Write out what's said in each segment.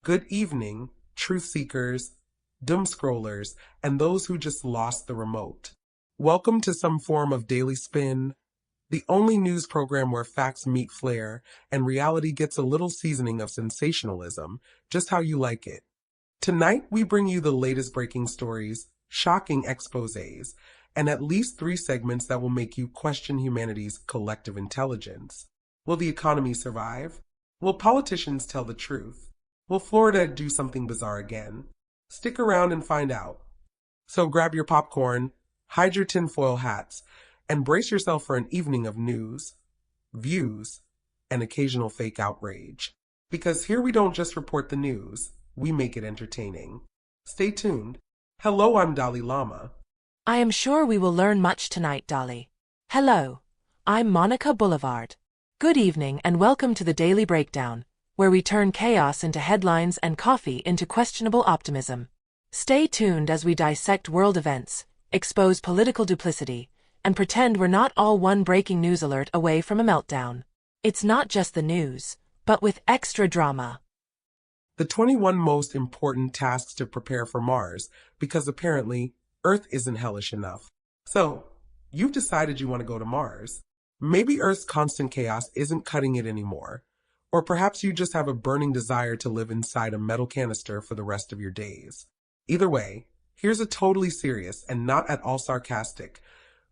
Good evening, truth seekers, doom scrollers, and those who just lost the remote. Welcome to some form of Daily Spin, the only news program where facts meet flair and reality gets a little seasoning of sensationalism, just how you like it. Tonight, we bring you the latest breaking stories, shocking exposés, and at least 3 segments that will make you question humanity's collective intelligence. Will the economy survive? Will politicians tell the truth? Will Florida do something bizarre again? Stick around and find out. So grab your popcorn, hide your tinfoil hats, and brace yourself for an evening of news, views, and occasional fake outrage. Because here we don't just report the news, we make it entertaining. Stay tuned. Hello, I'm Dalai Lama. I am sure we will learn much tonight, Dolly. Hello, I'm Monica Boulevard. Good evening and welcome to the Daily Breakdown, where we turn chaos into headlines and coffee into questionable optimism. Stay tuned as we dissect world events, expose political duplicity, and pretend we're not all one breaking news alert away from a meltdown. It's not just the news, but with extra drama. The 21 most important tasks to prepare for Mars, because apparently Earth isn't hellish enough. So, you've decided you want to go to Mars. Maybe Earth's constant chaos isn't cutting it anymore. Or perhaps you just have a burning desire to live inside a metal canister for the rest of your days. Either way, here's a totally serious and not at all sarcastic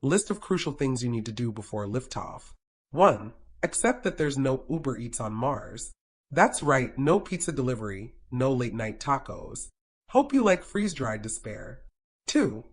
list of crucial things you need to do before liftoff. 1. Accept that there's no Uber Eats on Mars. That's right, no pizza delivery, no late-night tacos. Hope you like freeze-dried despair. 2.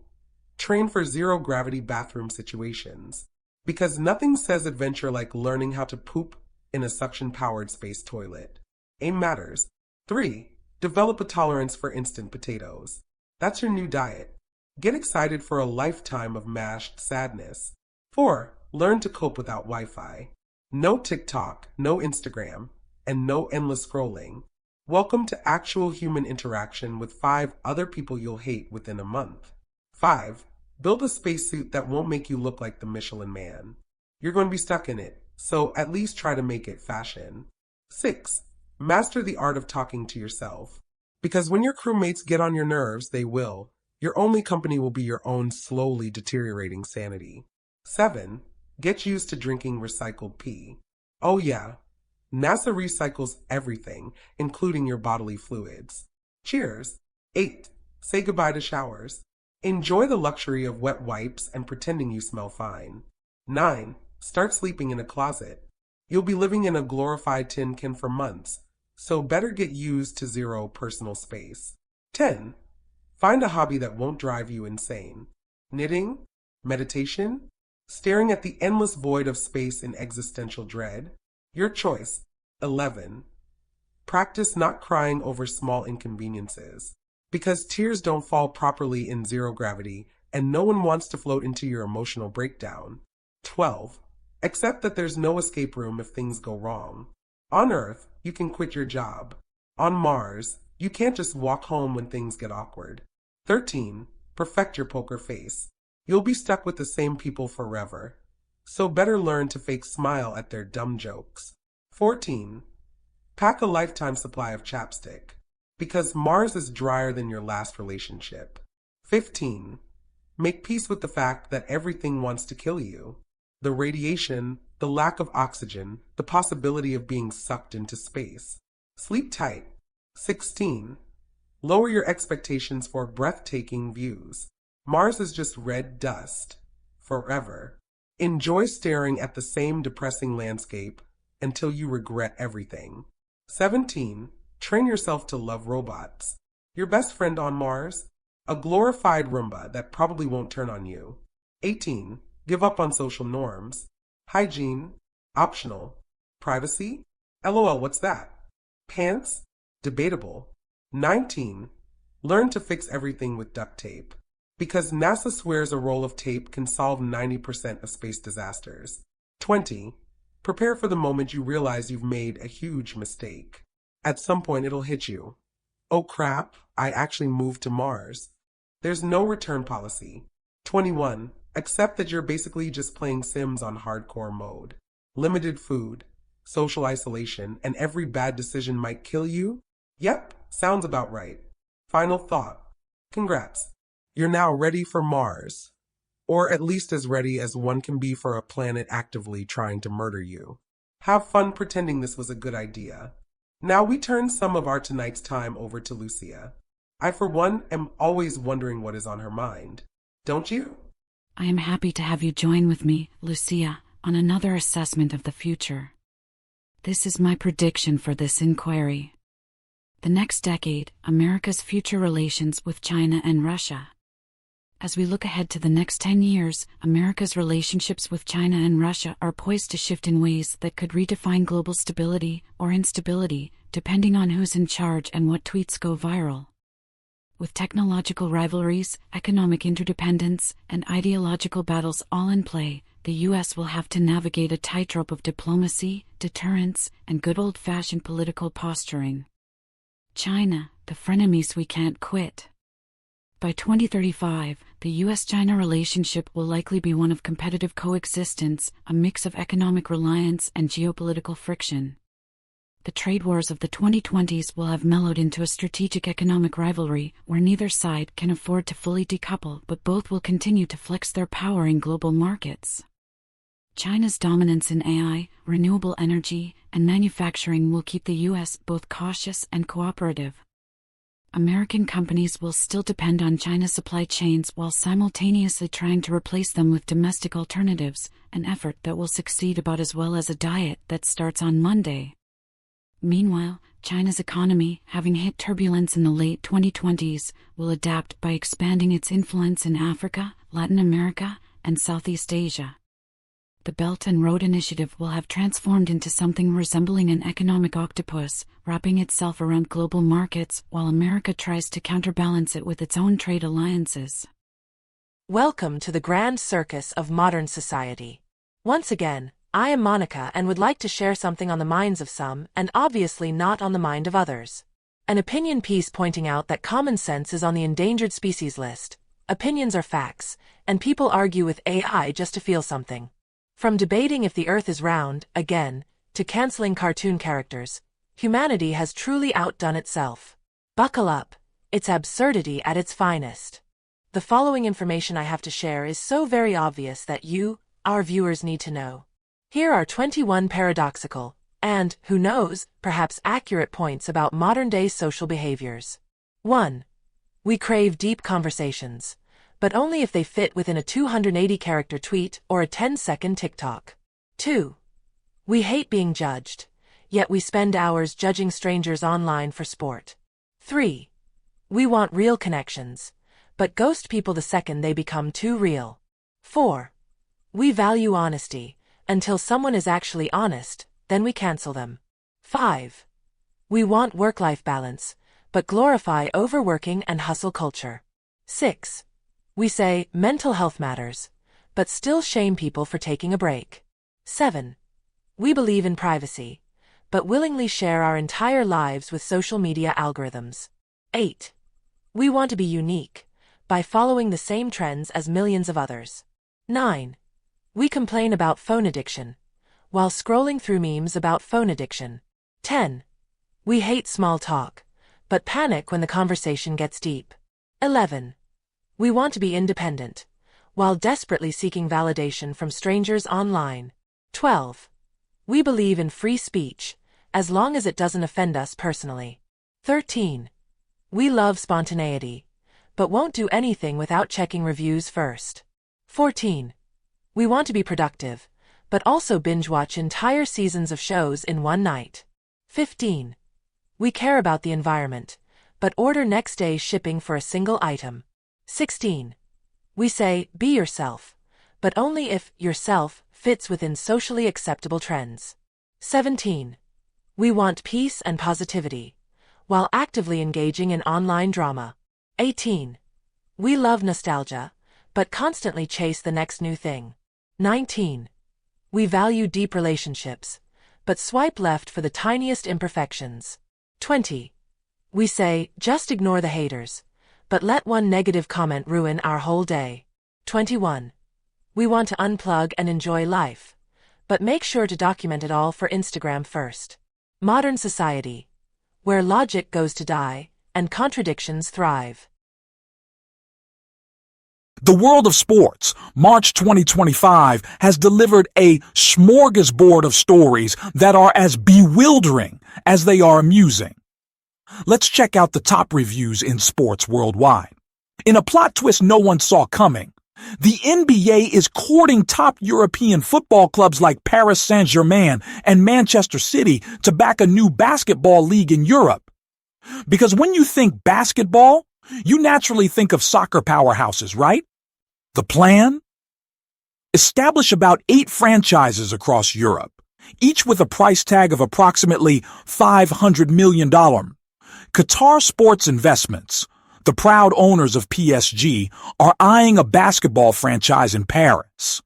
Train for zero-gravity bathroom situations. Because nothing says adventure like learning how to poop in a suction-powered space toilet. Aim matters. 3. Develop a tolerance for instant potatoes. That's your new diet. Get excited for a lifetime of mashed sadness. 4. Learn to cope without Wi-Fi. No TikTok, no Instagram, and no endless scrolling. Welcome to actual human interaction with 5 other people you'll hate within a month. 5. Build a spacesuit that won't make you look like the Michelin Man. You're going to be stuck in it, so at least try to make it fashion. 6. Master the art of talking to yourself. Because when your crewmates get on your nerves, they will. Your only company will be your own slowly deteriorating sanity. 7. Get used to drinking recycled pee. Oh yeah, NASA recycles everything, including your bodily fluids. Cheers. 8. Say goodbye to showers. Enjoy the luxury of wet wipes and pretending you smell fine. 9. Start sleeping in a closet. You'll be living in a glorified tin can for months, so better get used to zero personal space. 10. Find a hobby that won't drive you insane. Knitting? Meditation? Staring at the endless void of space in existential dread? Your choice. 11. Practice not crying over small inconveniences. Because tears don't fall properly in zero gravity, and no one wants to float into your emotional breakdown. 12. Accept that there's no escape room if things go wrong. On Earth, you can quit your job. On Mars, you can't just walk home when things get awkward. 13. Perfect your poker face. You'll be stuck with the same people forever. So better learn to fake smile at their dumb jokes. 14. Pack a lifetime supply of chapstick. Because Mars is drier than your last relationship. 15. Make peace with the fact that everything wants to kill you. The radiation, the lack of oxygen, the possibility of being sucked into space. Sleep tight. 16. Lower your expectations for breathtaking views. Mars is just red dust. Forever. Enjoy staring at the same depressing landscape until you regret everything. 17. Train yourself to love robots. Your best friend on Mars? A glorified Roomba that probably won't turn on you. 18. Give up on social norms. Hygiene? Optional. Privacy? LOL, what's that? Pants? Debatable. 19. Learn to fix everything with duct tape. Because NASA swears a roll of tape can solve 90% of space disasters. 20. Prepare for the moment you realize you've made a huge mistake. At some point it'll hit you. Oh crap, I actually moved to Mars. There's no return policy. 21. Accept that you're basically just playing Sims on hardcore mode. Limited food, social isolation, and every bad decision might kill you? Yep, sounds about right. Final thought. Congrats. You're now ready for Mars. Or at least as ready as one can be for a planet actively trying to murder you. Have fun pretending this was a good idea. Now we turn some of our tonight's time over to Lucia. I, for one, am always wondering what is on her mind. Don't you? I am happy to have you join with me, Lucia, on another assessment of the future. This is my prediction for this inquiry. The next decade, America's future relations with China and Russia. As we look ahead to the next 10 years, America's relationships with China and Russia are poised to shift in ways that could redefine global stability or instability, depending on who's in charge and what tweets go viral. With technological rivalries, economic interdependence, and ideological battles all in play, the U.S. will have to navigate a tightrope of diplomacy, deterrence, and good old-fashioned political posturing. China, the frenemies we can't quit. By 2035, the U.S.-China relationship will likely be one of competitive coexistence, a mix of economic reliance and geopolitical friction. The trade wars of the 2020s will have mellowed into a strategic economic rivalry where neither side can afford to fully decouple, but both will continue to flex their power in global markets. China's dominance in AI, renewable energy, and manufacturing will keep the U.S. both cautious and cooperative. American companies will still depend on China's supply chains while simultaneously trying to replace them with domestic alternatives, an effort that will succeed about as well as a diet that starts on Monday. Meanwhile, China's economy, having hit turbulence in the late 2020s, will adapt by expanding its influence in Africa, Latin America, and Southeast Asia. The Belt and Road Initiative will have transformed into something resembling an economic octopus, wrapping itself around global markets while America tries to counterbalance it with its own trade alliances. Welcome to the grand circus of modern society. Once again, I am Monica and would like to share something on the minds of some and obviously not on the mind of others. An opinion piece pointing out that common sense is on the endangered species list. Opinions are facts, and people argue with AI just to feel something. From debating if the Earth is round, again, to canceling cartoon characters, humanity has truly outdone itself. Buckle up, it's absurdity at its finest. The following information I have to share is so very obvious that you, our viewers, need to know. Here are 21 paradoxical, and, who knows, perhaps accurate points about modern-day social behaviors. 1. We crave deep conversations, but only if they fit within a 280-character tweet or a 10-second TikTok. 2. We hate being judged, yet we spend hours judging strangers online for sport. 3. We want real connections, but ghost people the second they become too real. 4. We value honesty, until someone is actually honest, then we cancel them. 5. We want work-life balance, but glorify overworking and hustle culture. 6. We say mental health matters, but still shame people for taking a break. 7. We believe in privacy, but willingly share our entire lives with social media algorithms. 8. We want to be unique, by following the same trends as millions of others. 9. We complain about phone addiction, while scrolling through memes about phone addiction. 10. We hate small talk, but panic when the conversation gets deep. 11. We want to be independent, while desperately seeking validation from strangers online. 12. We believe in free speech, as long as it doesn't offend us personally. 13. We love spontaneity, but won't do anything without checking reviews first. 14. We want to be productive, but also binge-watch entire seasons of shows in one night. 15. We care about the environment, but order next-day shipping for a single item. 16. We say, be yourself, but only if yourself fits within socially acceptable trends. 17. We want peace and positivity, while actively engaging in online drama. 18. We love nostalgia, but constantly chase the next new thing. 19. We value deep relationships, but swipe left for the tiniest imperfections. 20. We say, just ignore the haters, but let one negative comment ruin our whole day. 21. We want to unplug and enjoy life, but make sure to document it all for Instagram first. Modern society. where logic goes to die and contradictions thrive. The world of sports, March 2025, has delivered a smorgasbord of stories that are as bewildering as they are amusing. Let's check out the top reviews in sports worldwide. In a plot twist no one saw coming, the NBA is courting top European football clubs like Paris Saint-Germain and Manchester City to back a new basketball league in Europe. Because when you think basketball, you naturally think of soccer powerhouses, right? The plan? Establish about 8 franchises across Europe, each with a price tag of approximately $500 million. Qatar Sports Investments, the proud owners of PSG, are eyeing a basketball franchise in Paris.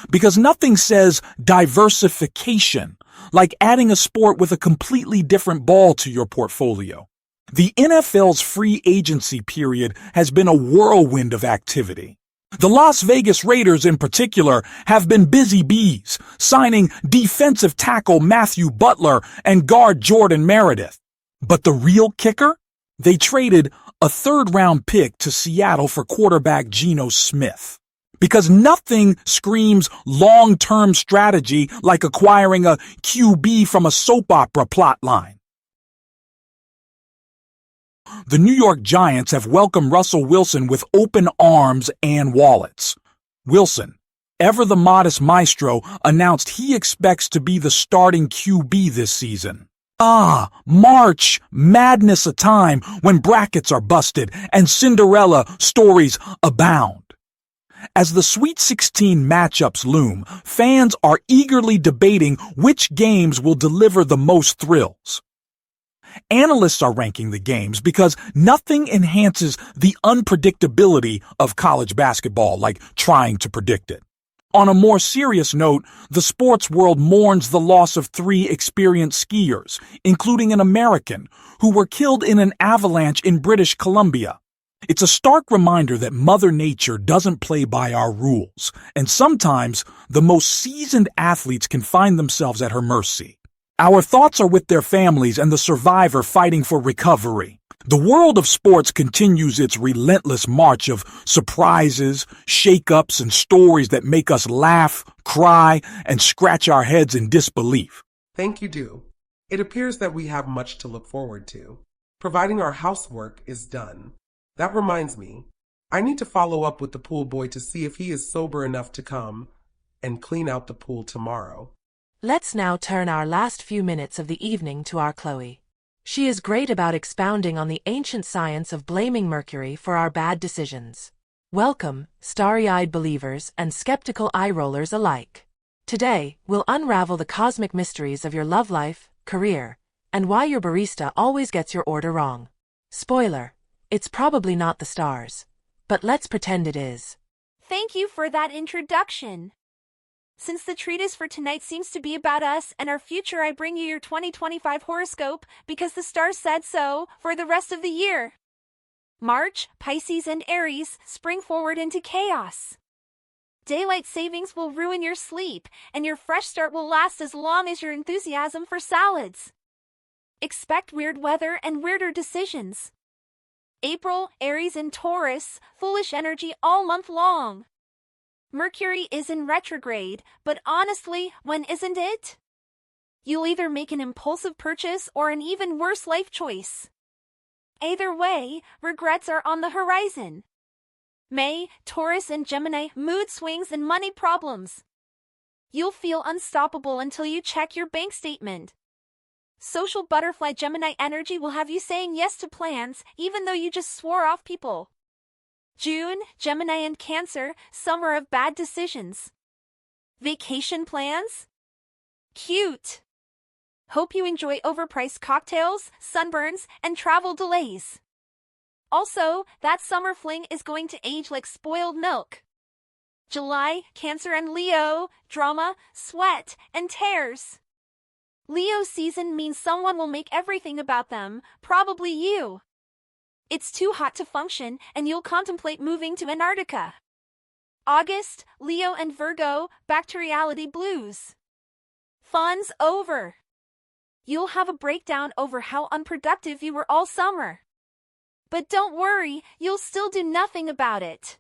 Because nothing says diversification like adding a sport with a completely different ball to your portfolio. The NFL's free agency period has been a whirlwind of activity. The Las Vegas Raiders in particular have been busy bees, signing defensive tackle Matthew Butler and guard Jordan Meredith. But the real kicker? They traded a third-round pick to Seattle for quarterback Geno Smith. Because nothing screams long-term strategy like acquiring a QB from a soap opera plotline. The New York Giants have welcomed Russell Wilson with open arms and wallets. Wilson, ever the modest maestro, announced he expects to be the starting QB this season. March Madness, a time when brackets are busted and Cinderella stories abound. As the Sweet 16 matchups loom, fans are eagerly debating which games will deliver the most thrills. Analysts are ranking the games because nothing enhances the unpredictability of college basketball like trying to predict it. On a more serious note, the sports world mourns the loss of 3 experienced skiers, including an American, who were killed in an avalanche in British Columbia. It's a stark reminder that Mother Nature doesn't play by our rules, and sometimes the most seasoned athletes can find themselves at her mercy. Our thoughts are with their families and the survivor fighting for recovery. The world of sports continues its relentless march of surprises, shake-ups, and stories that make us laugh, cry, and scratch our heads in disbelief. Thank you, Do. It appears that we have much to look forward to, providing our housework is done. That reminds me, I need to follow up with the pool boy to see if he is sober enough to come and clean out the pool tomorrow. Let's now turn our last few minutes of the evening to our Chloe. She is great about expounding on the ancient science of blaming Mercury for our bad decisions. Welcome, starry-eyed believers and skeptical eye-rollers alike. Today, we'll unravel the cosmic mysteries of your love life, career, and why your barista always gets your order wrong. Spoiler, it's probably not the stars, but let's pretend it is. Thank you for that introduction. Since the treatise for tonight seems to be about us and our future, I bring you your 2025 horoscope because the stars said so for the rest of the year. March, Pisces and Aries spring forward into chaos. Daylight savings will ruin your sleep, and your fresh start will last as long as your enthusiasm for salads. Expect weird weather and weirder decisions. April, Aries and Taurus, foolish energy all month long. Mercury is in retrograde, but honestly, when isn't it? You'll either make an impulsive purchase or an even worse life choice. Either way, regrets are on the horizon. May, Taurus and Gemini, mood swings and money problems. You'll feel unstoppable until you check your bank statement. Social butterfly Gemini energy will have you saying yes to plans, even though you just swore off people. June, Gemini and Cancer, summer of bad decisions. Vacation plans? Cute. Hope you enjoy overpriced cocktails, sunburns, and travel delays. Also, that summer fling is going to age like spoiled milk. July, Cancer and Leo, drama, sweat, and tears. Leo season means someone will make everything about them, probably you. It's too hot to function, and you'll contemplate moving to Antarctica. August, Leo and Virgo, back to reality blues. Fun's over. You'll have a breakdown over how unproductive you were all summer. But don't worry, you'll still do nothing about it.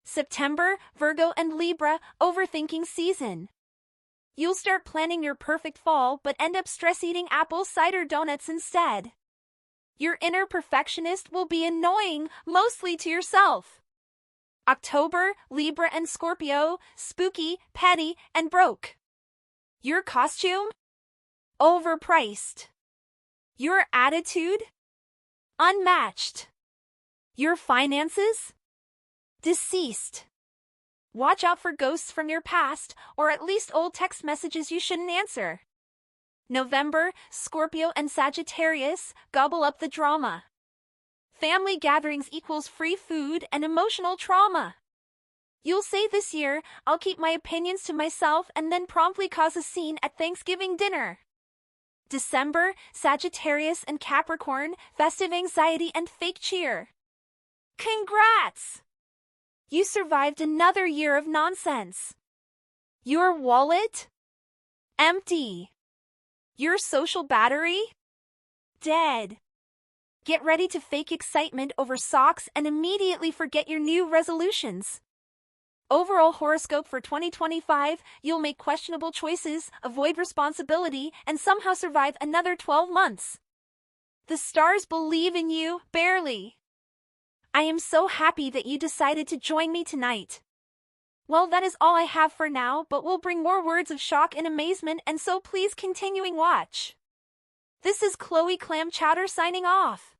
September, Virgo and Libra, overthinking season. You'll start planning your perfect fall but end up stress-eating apple cider donuts instead. Your inner perfectionist will be annoying, mostly to yourself. October, Libra and Scorpio, spooky, petty, and broke. Your costume? Overpriced. Your attitude? Unmatched. Your finances? Deceased. Watch out for ghosts from your past, or at least old text messages you shouldn't answer. November, Scorpio and Sagittarius, gobble up the drama. Family gatherings equals free food and emotional trauma. You'll say this year, I'll keep my opinions to myself and then promptly cause a scene at Thanksgiving dinner. December, Sagittarius and Capricorn, festive anxiety and fake cheer. Congrats! You survived another year of nonsense. Your wallet? Empty. Your social battery? Dead. Get ready to fake excitement over socks and immediately forget your new resolutions. Overall horoscope for 2025, you'll make questionable choices, avoid responsibility, and somehow survive another 12 months. The stars believe in you, barely. I am so happy that you decided to join me tonight. Well, that is all I have for now, but we'll bring more words of shock and amazement, and so please continuing watch. This is Chloe Clam Chowder signing off.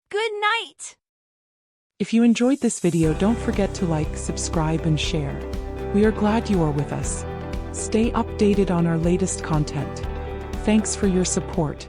Good night! If you enjoyed this video, don't forget to like, subscribe, and share. We are glad you are with us. Stay updated on our latest content. Thanks for your support.